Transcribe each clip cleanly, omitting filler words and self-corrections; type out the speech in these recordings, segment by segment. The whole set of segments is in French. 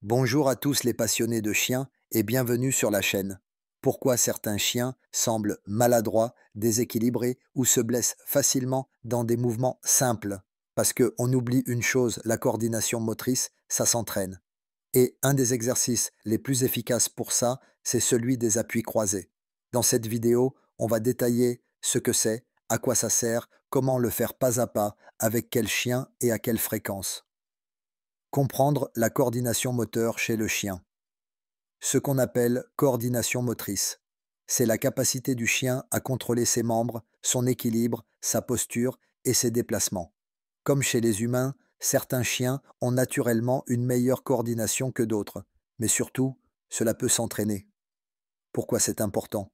Bonjour à tous les passionnés de chiens et bienvenue sur la chaîne. Pourquoi certains chiens semblent maladroits, déséquilibrés ou se blessent facilement dans des mouvements simples? Parce qu'on oublie une chose, la coordination motrice, ça s'entraîne. Et un des exercices les plus efficaces pour ça, c'est celui des appuis croisés. Dans cette vidéo, on va détailler ce que c'est, à quoi ça sert, comment le faire pas à pas, avec quel chien et à quelle fréquence. Comprendre la coordination moteur chez le chien. Ce qu'on appelle coordination motrice. C'est la capacité du chien à contrôler ses membres, son équilibre, sa posture et ses déplacements. Comme chez les humains, certains chiens ont naturellement une meilleure coordination que d'autres, mais surtout, cela peut s'entraîner. Pourquoi c'est important?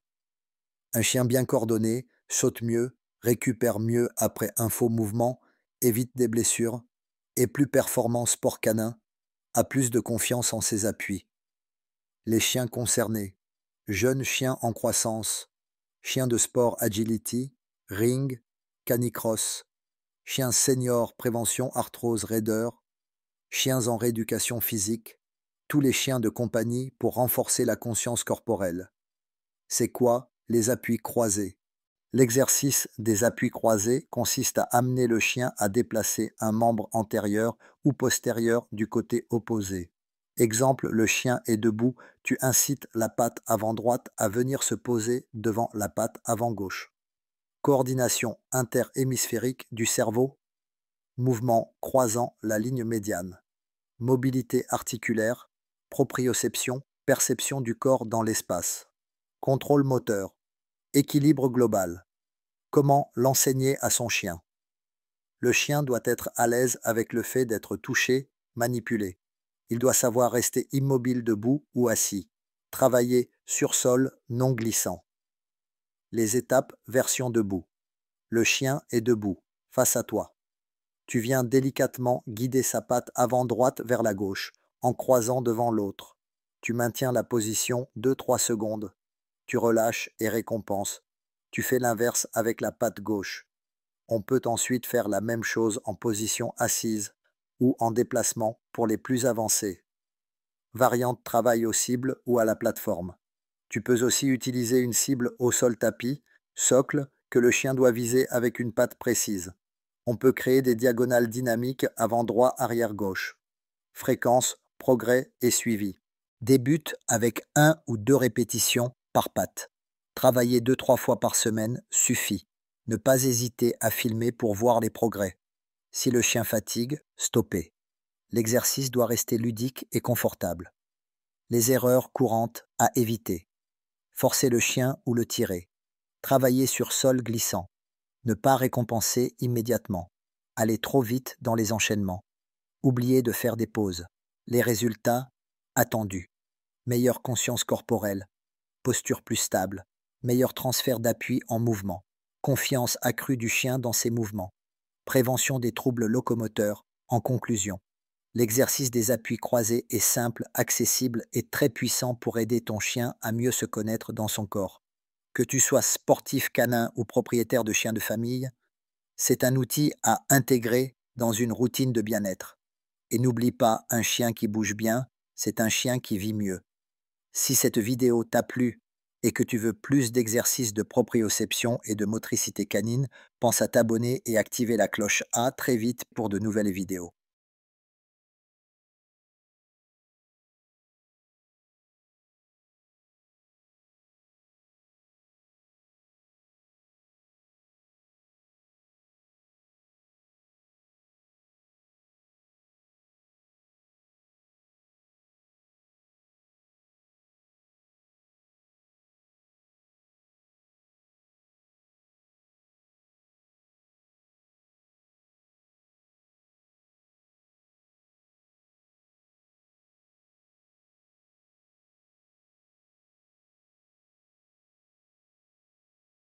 Un chien bien coordonné saute mieux, récupère mieux après un faux mouvement, évite des blessures, est plus performant sport canin, a plus de confiance en ses appuis. Les chiens concernés: jeunes chiens en croissance, chiens de sport agility, ring, canicross, chiens seniors prévention arthrose raideur, chiens en rééducation physique, tous les chiens de compagnie pour renforcer la conscience corporelle. C'est quoi les appuis croisés? L'exercice des appuis croisés consiste à amener le chien à déplacer un membre antérieur ou postérieur du côté opposé. Exemple, le chien est debout, tu incites la patte avant droite à venir se poser devant la patte avant gauche. Coordination interhémisphérique du cerveau, mouvement croisant la ligne médiane. Mobilité articulaire, proprioception, perception du corps dans l'espace. Contrôle moteur, équilibre global. Comment l'enseigner à son chien? Le chien doit être à l'aise avec le fait d'être touché, manipulé. Il doit savoir rester immobile debout ou assis. Travailler sur sol non glissant. Les étapes version debout. Le chien est debout, face à toi. Tu viens délicatement guider sa patte avant droite vers la gauche, en croisant devant l'autre. Tu maintiens la position 2-3 secondes. Tu relâches et récompenses. Tu fais l'inverse avec la patte gauche. On peut ensuite faire la même chose en position assise ou en déplacement pour les plus avancés. Variante travail aux cibles ou à la plateforme. Tu peux aussi utiliser une cible au sol tapis, socle, que le chien doit viser avec une patte précise. On peut créer des diagonales dynamiques avant droit arrière gauche. Fréquence, progrès et suivi. Débute avec 1 ou 2 répétitions par patte. Travailler 2-3 fois par semaine suffit. Ne pas hésiter à filmer pour voir les progrès. Si le chien fatigue, stoppez. L'exercice doit rester ludique et confortable. Les erreurs courantes à éviter. Forcer le chien ou le tirer. Travailler sur sol glissant. Ne pas récompenser immédiatement. Aller trop vite dans les enchaînements. Oublier de faire des pauses. Les résultats attendus. Meilleure conscience corporelle. Posture plus stable. Meilleur transfert d'appui en mouvement. Confiance accrue du chien dans ses mouvements. Prévention des troubles locomoteurs. En conclusion, l'exercice des appuis croisés est simple, accessible et très puissant pour aider ton chien à mieux se connaître dans son corps. Que tu sois sportif canin ou propriétaire de chien de famille, c'est un outil à intégrer dans une routine de bien-être. Et n'oublie pas, un chien qui bouge bien, c'est un chien qui vit mieux. Si cette vidéo t'a plu et que tu veux plus d'exercices de proprioception et de motricité canine, pense à t'abonner et activer la cloche A très vite pour de nouvelles vidéos.